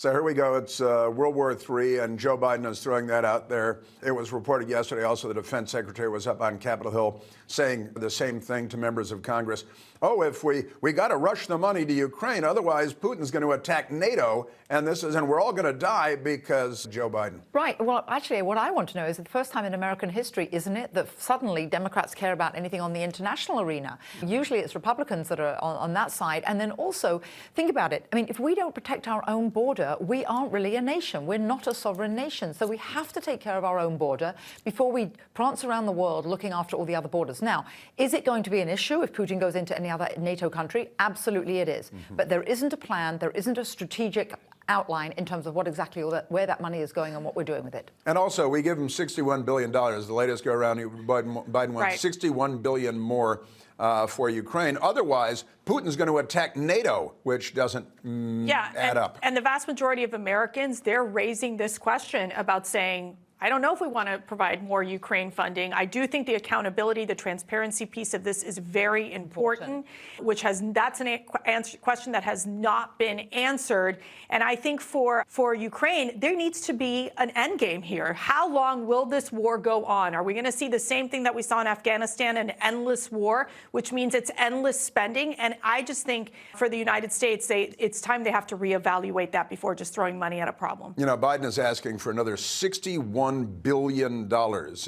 So here we go. It's World War III, and Joe Biden is throwing that out there. It was reported yesterday also the defense secretary was up on Capitol Hill saying the same thing to members of Congress. Oh, if we got to rush the money to Ukraine, otherwise Putin's going to attack NATO, and we're all going to die because Joe Biden. Right. Well, actually, what I want to know is the first time in American history, isn't it, that suddenly Democrats care about anything on the international arena? Usually it's Republicans that are on that side. And then also, think about it. I mean, if we don't protect our own border, we aren't really a nation. We're not a sovereign nation. So we have to take care of our own border before we prance around the world looking after all the other borders. Now, is it going to be an issue if Putin goes into any other NATO country? Absolutely it is. But there isn't a plan, there isn't a strategic outline in terms of what exactly where that money is going and what we're doing with it. And also, we give him $61 billion. The latest go around, Biden wants $61 billion more for Ukraine. Otherwise, Putin's going to attack NATO, which doesn't add up. And the vast majority of Americans, they're raising this question about saying, I don't know if we want to provide more Ukraine funding. I do think the accountability, the transparency piece of this is very important, that's a question that has not been answered. And I think for Ukraine, there needs to be an end game here. How long will this war go on? Are we going to see the same thing that we saw in Afghanistan, an endless war, which means it's endless spending? And I just think for the United States, it's time they have to reevaluate that before just throwing money at a problem. You know, Biden is asking for another $61 billion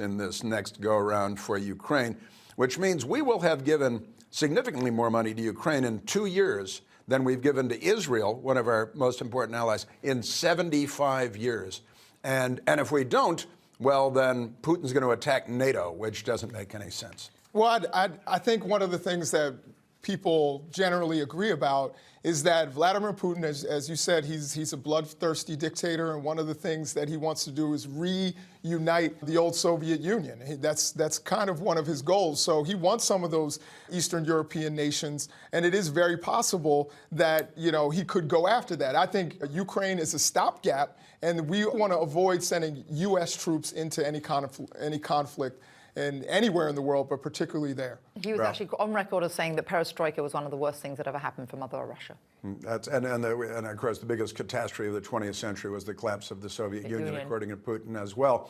in this next go-around for Ukraine, which means we will have given significantly more money to Ukraine in 2 years than we've given to Israel, one of our most important allies, in 75 years. And if we don't, well, then Putin's going to attack NATO, which doesn't make any sense. Well, I think one of the things that people generally agree about is that Vladimir Putin, as you said, he's a bloodthirsty dictator, and one of the things that he wants to do is reunite the old Soviet Union. That's kind of one of his goals. So he wants some of those Eastern European nations, and it is very possible that, you know, he could go after that. I think Ukraine is a stopgap, and we want to avoid sending U.S. troops into any conflict and anywhere in the world, but particularly there. He was actually on record as saying that perestroika was one of the worst things that ever happened for Mother Russia. And of course, the biggest catastrophe of the 20th century was the collapse of the Soviet Union, according to Putin as well.